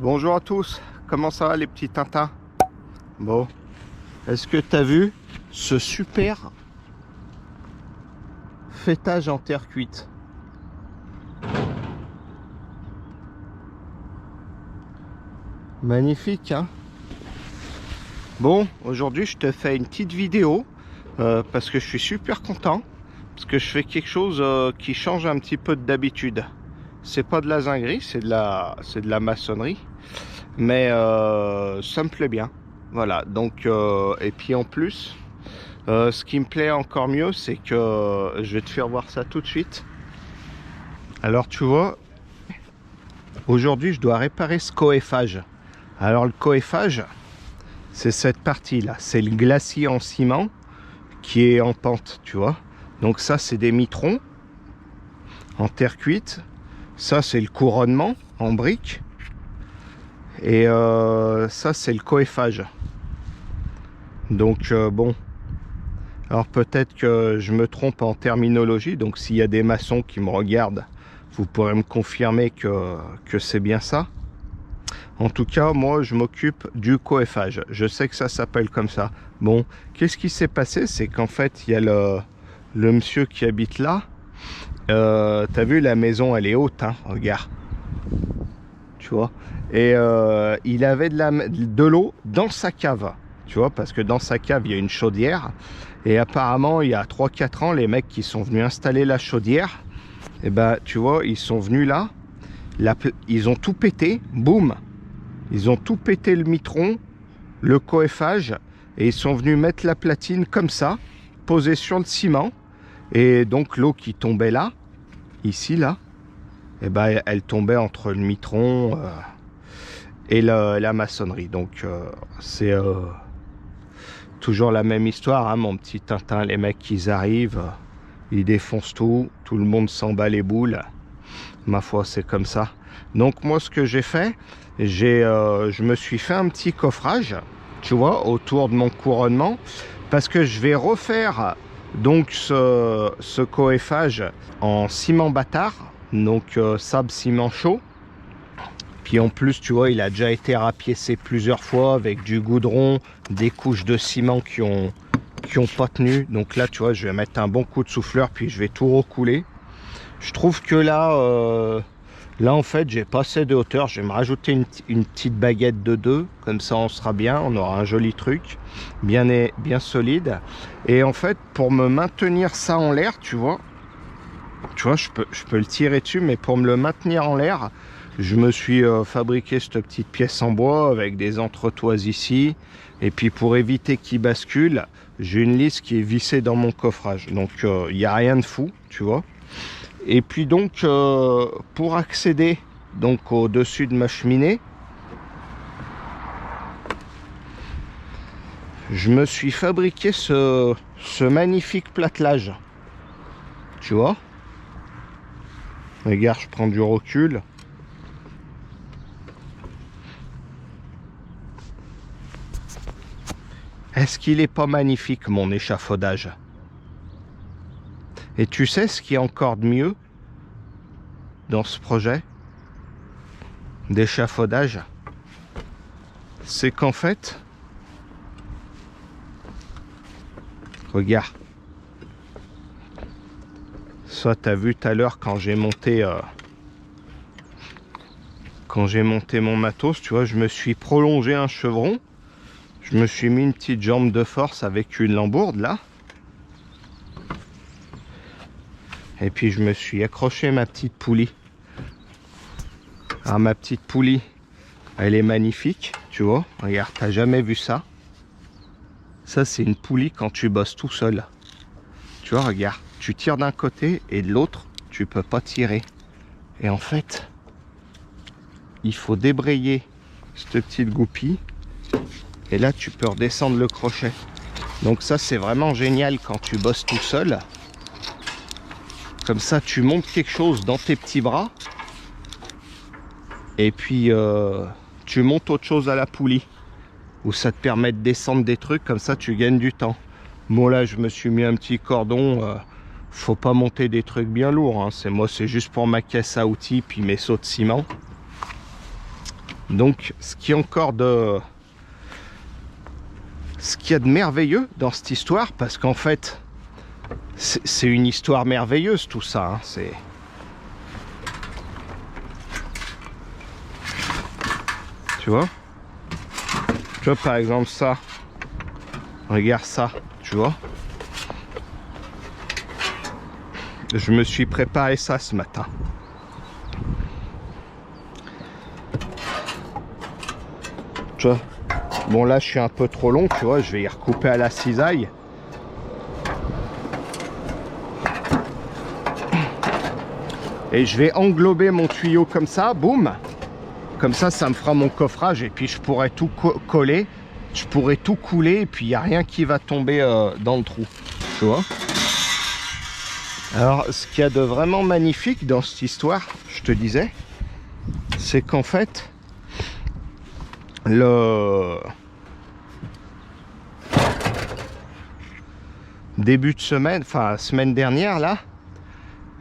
Bonjour à tous, comment ça va les petits Tintins? Bon, est-ce que tu as vu ce super fêtage en terre cuite? Magnifique, hein? Bon, aujourd'hui je te fais une petite vidéo parce que je suis super content, parce que je fais quelque chose qui change un petit peu d'habitude. C'est pas de la zinguerie, c'est de la maçonnerie, mais ça me plaît bien. Voilà, donc et puis en plus, ce qui me plaît encore mieux, c'est que je vais te faire voir ça tout de suite. Alors tu vois, aujourd'hui je dois réparer ce coeffage. Alors le coeffage, c'est cette partie là, c'est le glacis en ciment qui est en pente, tu vois. Donc ça c'est des mitrons en terre cuite, ça c'est le couronnement en briques, et ça c'est le coeffage. Donc bon, alors peut-être que je me trompe en terminologie, donc s'il y a des maçons qui me regardent, vous pourrez me confirmer que c'est bien ça. En tout cas, moi, je m'occupe du coeffage. Je sais que ça s'appelle comme ça. Bon, qu'est-ce qui s'est passé? C'est qu'en fait, il y a le monsieur qui habite là. T'as vu, la maison, elle est haute, hein, regarde. Tu vois? Et il avait de l'eau dans sa cave. Tu vois, parce que dans sa cave, il y a une chaudière. Et apparemment, il y a 3-4 ans, les mecs qui sont venus installer la chaudière, et ben, tu vois, ils sont venus là. Ils ont tout pété, boum. Ils ont tout pété, le mitron, le coeffage, et ils sont venus mettre la platine comme ça, posée sur le ciment. Et donc l'eau qui tombait là, ici, là, et ben, elle tombait entre le mitron et la maçonnerie. Donc c'est toujours la même histoire, hein, mon petit Tintin. Les mecs, ils arrivent, ils défoncent tout, tout le monde s'en bat les boules. Ma foi, c'est comme ça. Donc moi, ce que j'ai fait, je me suis fait un petit coffrage, tu vois, autour de mon couronnement, parce que je vais refaire donc ce coeffage en ciment bâtard, donc sable ciment chaud. Puis en plus, tu vois, il a déjà été rapiécé plusieurs fois avec du goudron, des couches de ciment qui ont pas tenu. Donc là, tu vois, je vais mettre un bon coup de souffleur, puis je vais tout recouler. Je trouve que là, là en fait, j'ai pas assez de hauteur. Je vais me rajouter une petite baguette de 2. Comme ça, on sera bien. On aura un joli truc, bien solide. Et en fait, pour me maintenir ça en l'air, tu vois, je peux le tirer dessus, mais pour me le maintenir en l'air, je me suis fabriqué cette petite pièce en bois avec des entretoises ici. Et puis pour éviter qu'il bascule, j'ai une lisse qui est vissée dans mon coffrage. Donc il n'y a rien de fou, tu vois. Et puis donc pour accéder donc au-dessus de ma cheminée, je me suis fabriqué ce magnifique platelage. Tu vois? Regarde, je prends du recul. Est-ce qu'il est pas magnifique, mon échafaudage? Et tu sais ce qui est encore de mieux dans ce projet d'échafaudage? C'est qu'en fait, regarde, ça t'as vu tout à l'heure quand j'ai monté mon matos, tu vois, je me suis prolongé un chevron, je me suis mis une petite jambe de force avec une lambourde là. Et puis je me suis accroché ma petite poulie. Alors ma petite poulie, elle est magnifique, tu vois. Regarde, t'as jamais vu ça. Ça c'est une poulie quand tu bosses tout seul. Tu vois, regarde, tu tires d'un côté et de l'autre, tu peux pas tirer. Et en fait, il faut débrayer cette petite goupille. Et là, tu peux redescendre le crochet. Donc ça, c'est vraiment génial quand tu bosses tout seul. Comme ça, tu montes quelque chose dans tes petits bras. Et puis, tu montes autre chose à la poulie. Où ça te permet de descendre des trucs. Comme ça, tu gagnes du temps. Moi, là, je me suis mis un petit cordon. Faut pas monter des trucs bien lourds. Hein. C'est juste pour ma caisse à outils. Puis mes seaux de ciment. Donc ce qui est encore de... Ce qu'il y a de merveilleux dans cette histoire, parce qu'en fait, c'est une histoire merveilleuse tout ça. Hein, c'est... Tu vois, par exemple ça, regarde ça, tu vois. Je me suis préparé ça ce matin. Tu vois. Bon là je suis un peu trop long, tu vois, je vais y recouper à la cisaille. Et je vais englober mon tuyau comme ça, boum. Comme ça, ça me fera mon coffrage et puis je pourrais tout coller, je pourrais tout couler et puis il n'y a rien qui va tomber dans le trou, tu vois. Alors, ce qu'il y a de vraiment magnifique dans cette histoire, je te disais, c'est qu'en fait, le début de semaine, enfin semaine dernière là,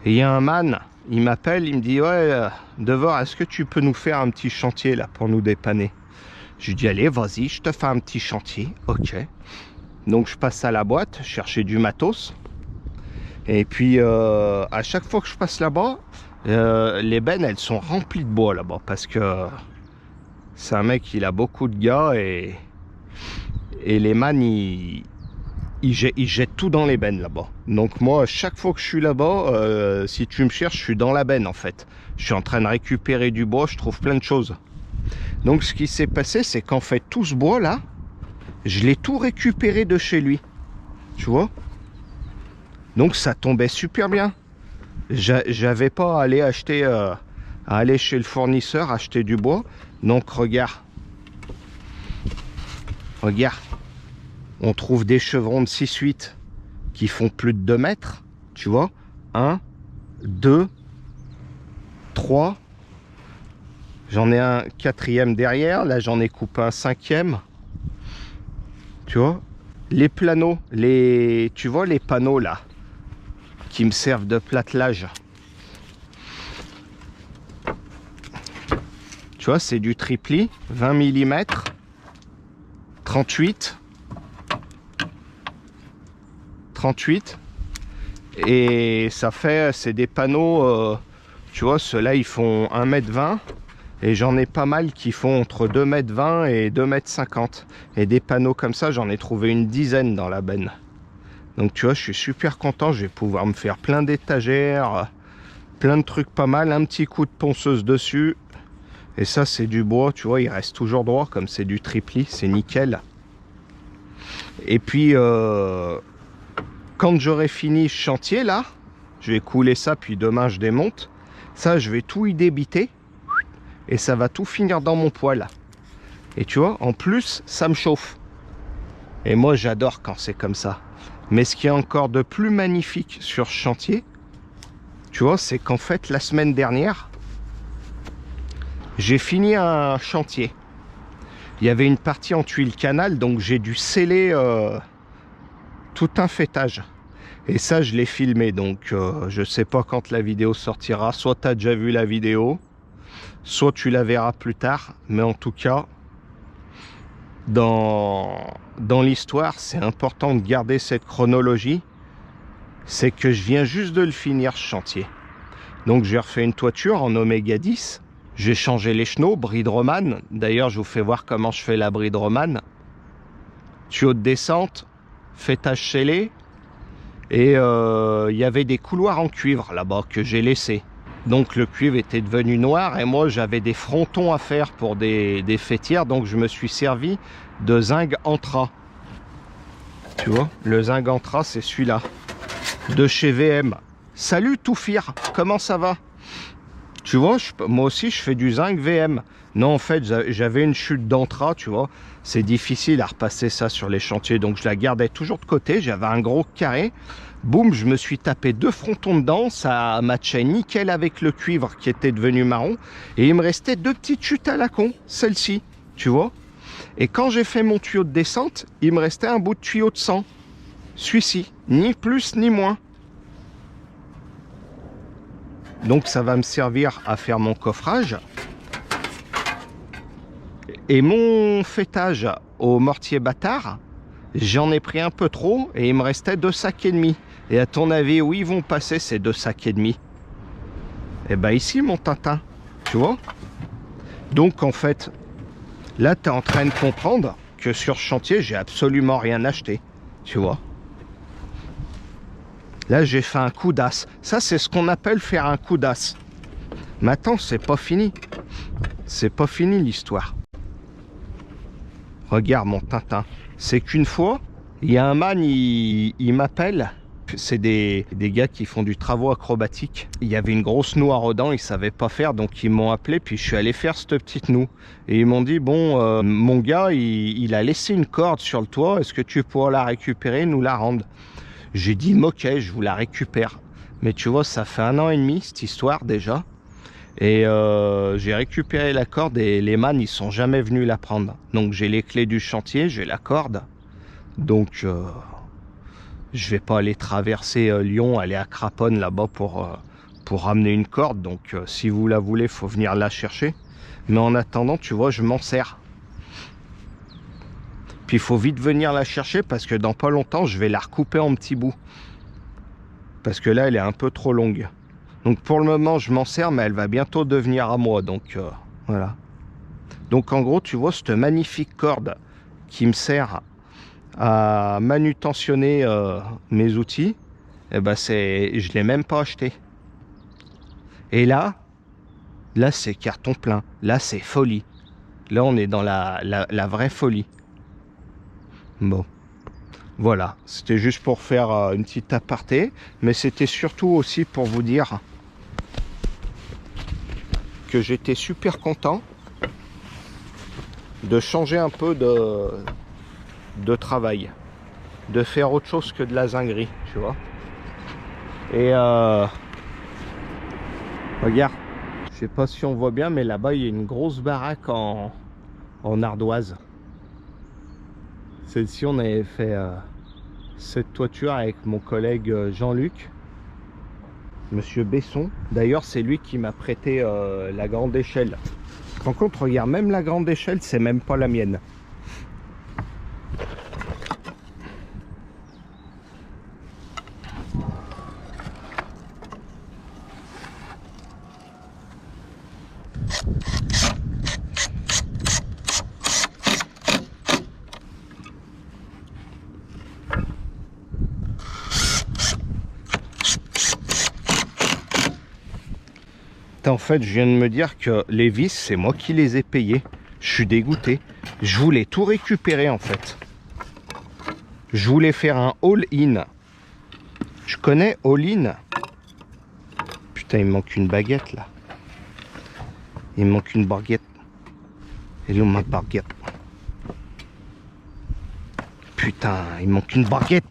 il y a un man, il m'appelle, il me dit ouais Devor, est-ce que tu peux nous faire un petit chantier là pour nous dépanner? Je lui dis allez vas-y, je te fais un petit chantier. Ok, donc je passe à la boîte chercher du matos et puis à chaque fois que je passe là-bas, les bennes elles sont remplies de bois là-bas parce que c'est un mec, il a beaucoup de gars et les man il jette tout dans les bennes là-bas. Donc moi, chaque fois que je suis là-bas, si tu me cherches, je suis dans la benne en fait. Je suis en train de récupérer du bois, je trouve plein de choses. Donc ce qui s'est passé, c'est qu'en fait, tout ce bois là, je l'ai tout récupéré de chez lui. Tu vois? Donc ça tombait super bien. J'avais pas à aller acheter, à aller chez le fournisseur, acheter du bois. Donc regarde. Regarde. On trouve des chevrons de 6-8 qui font plus de 2 mètres, tu vois. 1, 2, 3. J'en ai un 4e derrière. Là, j'en ai coupé un 5e. Tu vois. Les planos, tu vois les panneaux là, qui me servent de platelage. Tu vois, c'est du tripli, 20 mm, 38. 38 et ça fait, c'est des panneaux, tu vois, ceux-là ils font 1,20 m et j'en ai pas mal qui font entre 2,20 m et 2,50 m et des panneaux comme ça j'en ai trouvé une dizaine dans la benne. Donc tu vois, je suis super content, je vais pouvoir me faire plein d'étagères, plein de trucs pas mal, un petit coup de ponceuse dessus et ça c'est du bois, tu vois, il reste toujours droit comme c'est du tripli, c'est nickel. Et puis quand j'aurai fini ce chantier là, je vais couler ça puis demain je démonte. Ça je vais tout y débiter et ça va tout finir dans mon poêle. Et tu vois, en plus ça me chauffe. Et moi j'adore quand c'est comme ça. Mais ce qui est encore de plus magnifique sur ce chantier, tu vois, c'est qu'en fait la semaine dernière, j'ai fini un chantier. Il y avait une partie en tuile canal, donc j'ai dû sceller tout un fêtage. Et ça, je l'ai filmé, donc je sais pas quand la vidéo sortira. Soit tu as déjà vu la vidéo, soit tu la verras plus tard. Mais en tout cas, dans l'histoire, c'est important de garder cette chronologie. C'est que je viens juste de le finir, ce chantier. Donc j'ai refait une toiture en Oméga 10. J'ai changé les chenaux, bride romane. D'ailleurs, je vous fais voir comment je fais la bride romane. Tuyau de descente, fêtage scellé. Et il y avait des couloirs en cuivre là-bas que j'ai laissés. Donc le cuivre était devenu noir et moi j'avais des frontons à faire pour des fêtières. Donc je me suis servi de zinc Antra. Tu vois, le zinc Antra c'est celui-là. De chez VM. Salut Toufir, comment ça va? Tu vois, moi aussi je fais du zinc VM. Non, en fait, j'avais une chute d'Antra, tu vois. C'est difficile à repasser ça sur les chantiers, donc je la gardais toujours de côté. J'avais un gros carré. Boum, je me suis tapé 2 frontons dedans. Ça matchait nickel avec le cuivre qui était devenu marron. Et il me restait 2 petites chutes à la con, celle-ci, tu vois. Et quand j'ai fait mon tuyau de descente, il me restait un bout de tuyau de sang. Celui-ci, ni plus ni moins. Donc ça va me servir à faire mon coffrage. Et mon fêtage au mortier bâtard, j'en ai pris un peu trop et il me restait 2 sacs et demi. Et à ton avis, où ils vont passer ces 2 sacs et demi? Eh ben ici, mon Tintin, tu vois. Donc en fait, là, tu es en train de comprendre que sur ce chantier, j'ai absolument rien acheté, tu vois. Là, j'ai fait un coup d'as. Ça, c'est ce qu'on appelle faire un coup d'as. Maintenant, c'est pas fini. C'est pas fini l'histoire. Regarde mon Tintin. C'est qu'une fois, il y a un man, il m'appelle. C'est des gars qui font du travaux acrobatiques. Il y avait une grosse noue à Rodin, ils ne savaient pas faire, donc ils m'ont appelé, puis je suis allé faire cette petite noue. Et ils m'ont dit, bon, mon gars, il a laissé une corde sur le toit, est-ce que tu pourras la récupérer, nous la rendre? J'ai dit, ok, je vous la récupère. Mais tu vois, ça fait 1 an et demi, cette histoire déjà. Et j'ai récupéré la corde et les man, ils sont jamais venus la prendre. Donc j'ai les clés du chantier, j'ai la corde. Donc je vais pas aller traverser Lyon, aller à Craponne là-bas pour ramener une corde. Donc si vous la voulez, faut venir la chercher. Mais en attendant, tu vois, je m'en sers. Puis il faut vite venir la chercher parce que dans pas longtemps, je vais la recouper en petits bouts. Parce que là, elle est un peu trop longue. Donc pour le moment, je m'en sers, mais elle va bientôt devenir à moi. Donc voilà. Donc en gros, tu vois, cette magnifique corde qui me sert à manutentionner mes outils, eh ben je l'ai même pas acheté. Et là c'est carton plein. Là, c'est folie. Là, on est dans la vraie folie. Bon. Voilà. C'était juste pour faire une petite aparté. Mais c'était surtout aussi pour vous dire que j'étais super content de changer un peu de travail, de faire autre chose que de la zinguerie, tu vois. Et regarde, je sais pas si on voit bien, mais là-bas il y a une grosse baraque en ardoise. Celle-ci, on avait fait cette toiture avec mon collègue Jean-Luc, monsieur Besson. D'ailleurs, c'est lui qui m'a prêté la grande échelle. Par contre, regarde, même la grande échelle, c'est même pas la mienne. En fait, je viens de me dire que les vis, c'est moi qui les ai payées. Je suis dégoûté. Je voulais tout récupérer en fait. Je voulais faire un all-in. Je connais all-in. Putain, il me manque une baguette là. Il me manque une baguette. Elle est où ma baguette? Putain, il me manque une baguette.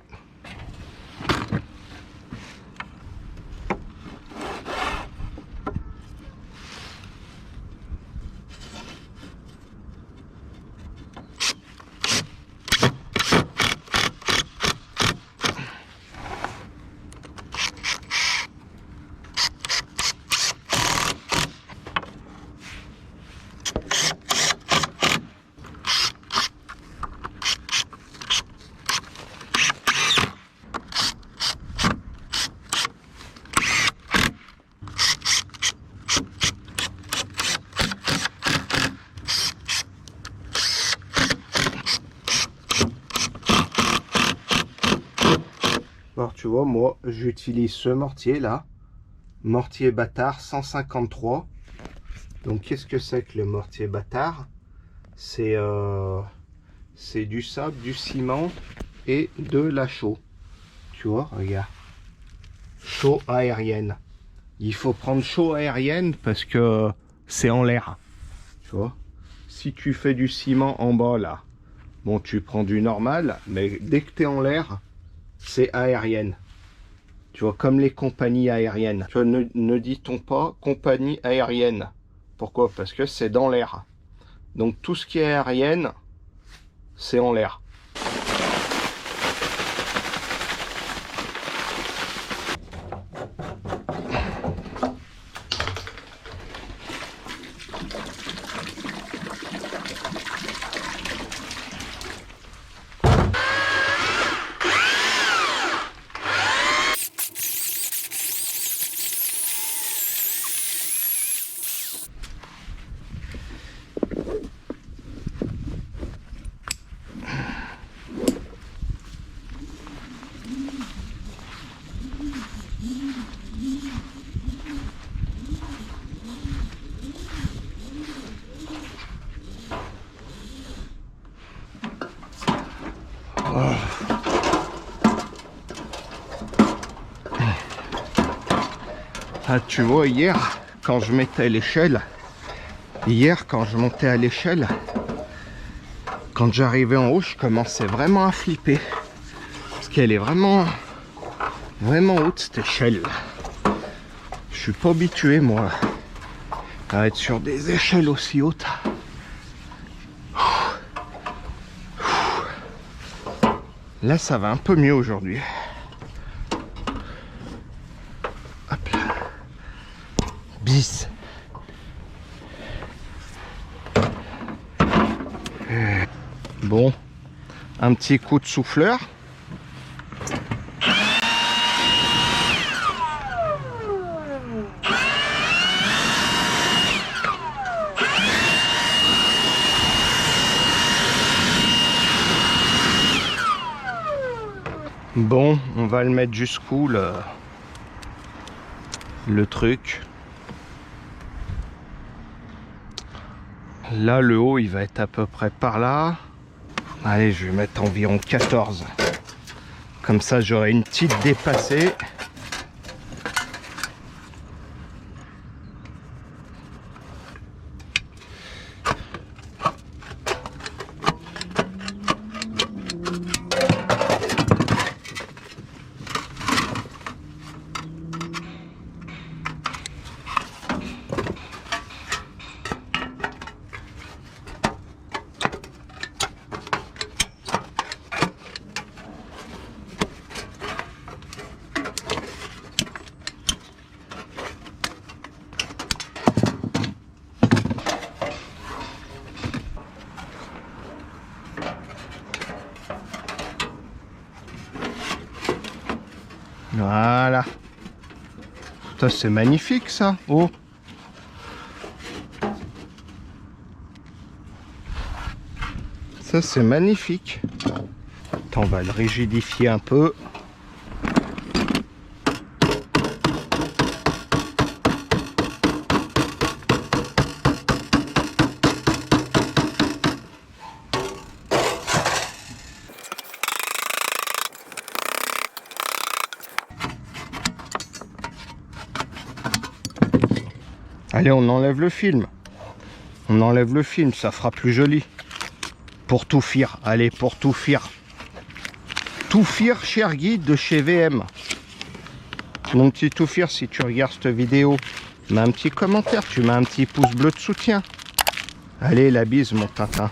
Alors tu vois, moi j'utilise ce mortier là, mortier bâtard 153. Donc qu'est-ce que c'est que le mortier bâtard? C'est du sable, du ciment et de la chaux. Tu vois, regarde, chaux aérienne. Il faut prendre chaux aérienne parce que c'est en l'air. Tu vois, si tu fais du ciment en bas là, bon tu prends du normal, mais dès que tu es en l'air, c'est aérienne. Tu vois, comme les compagnies aériennes. Tu vois, ne dit-on pas compagnie aérienne? Pourquoi? Parce que c'est dans l'air. Donc tout ce qui est aérienne, c'est en l'air. Ah, tu vois, hier, quand je montais à l'échelle, quand j'arrivais en haut, je commençais vraiment à flipper. Parce qu'elle est vraiment haute, cette échelle. Je suis pas habitué, moi, à être sur des échelles aussi hautes. Là, ça va un peu mieux aujourd'hui. Hop là. Bis. Bon, un petit coup de souffleur. Bon, on va le mettre jusqu'où le truc. Là, le haut, il va être à peu près par là. Allez, je vais mettre environ 14. Comme ça, j'aurai une petite dépassée. Voilà. Ça, c'est magnifique, ça. Oh. Ça, c'est magnifique. Attends, on va le rigidifier un peu. Allez, on enlève le film. On enlève le film, ça fera plus joli. Pour tout faire. Allez, pour tout faire. Tout faire, cher guide de chez VM. Mon petit tout faire, si tu regardes cette vidéo, mets un petit commentaire, tu mets un petit pouce bleu de soutien. Allez, la bise, mon Tintin.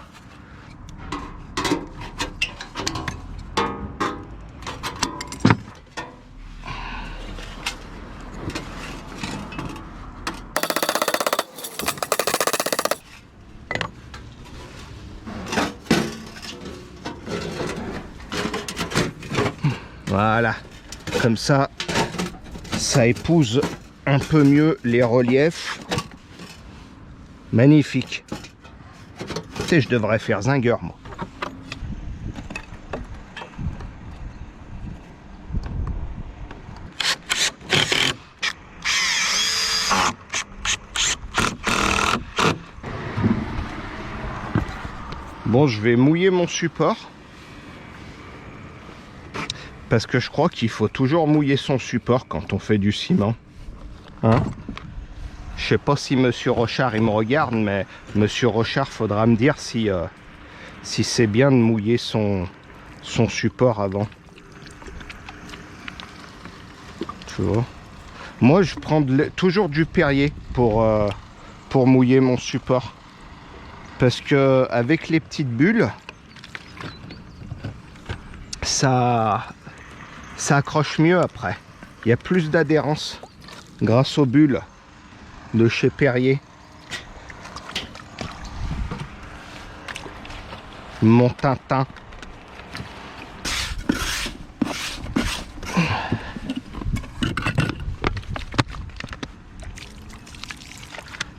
Voilà, comme ça, ça épouse un peu mieux les reliefs. Magnifique. Tu sais, je devrais faire zingueur, moi. Bon, je vais mouiller mon support. Parce que je crois qu'il faut toujours mouiller son support quand on fait du ciment. Hein? Je sais pas si Monsieur Rochard il me regarde, mais Monsieur Rochard faudra me dire si c'est bien de mouiller son support avant. Tu vois? Moi je prends toujours du Perrier pour mouiller mon support. Parce que avec les petites bulles, ça accroche mieux après. Il y a plus d'adhérence grâce aux bulles de chez Perrier. Mon Tintin.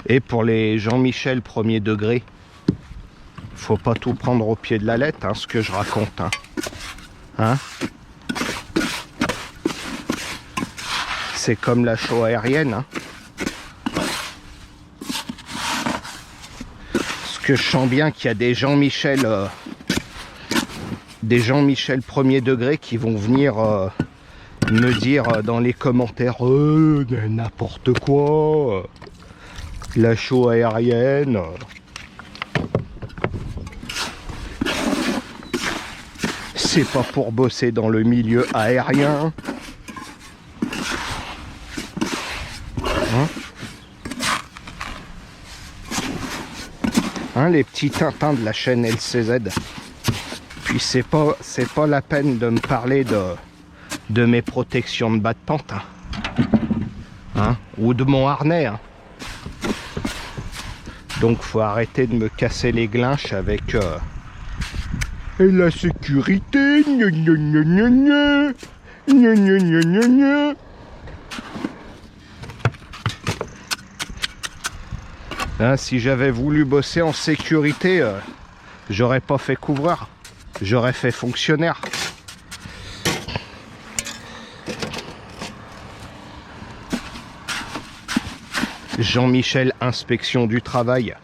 Et pour les Jean-Michel premier degré, faut pas tout prendre au pied de la lettre, hein, ce que je raconte. Hein? C'est comme la chaux aérienne. Hein. Parce que je sens bien qu'il y a des Jean-Michel premier degré qui vont venir me dire dans les commentaires n'importe quoi, la show aérienne. C'est pas pour bosser dans le milieu aérien. Hein, les petits Tintins de la chaîne LCZ. Puis c'est pas la peine de me parler de mes protections de bas de pente. Hein, ou de mon harnais. Hein. Donc faut arrêter de me casser les glinches avec et la sécurité. Gna, gna, gna, gna, gna. Gna, gna, gna, gna, gna. Hein, si j'avais voulu bosser en sécurité, j'aurais pas fait couvreur, j'aurais fait fonctionnaire. Jean-Michel, inspection du travail.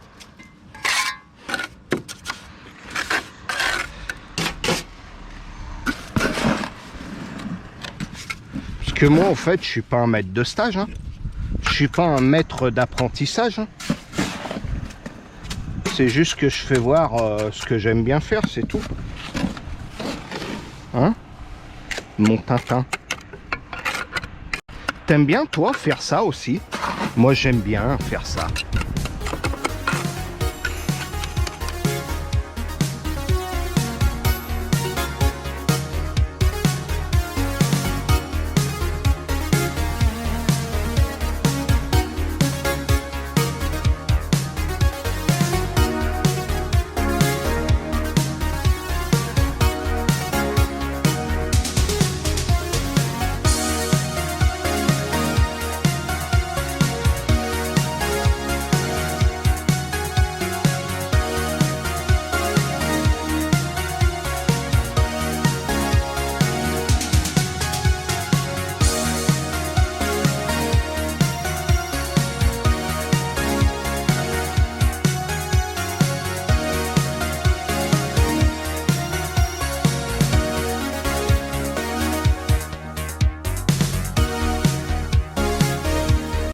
Parce que moi, en fait, je suis pas un maître de stage. Hein. Je suis pas un maître d'apprentissage. Hein. C'est juste que je fais voir ce que j'aime bien faire, c'est tout. Hein? Mon Tintin. T'aimes bien, toi, faire ça aussi? Moi, j'aime bien faire ça.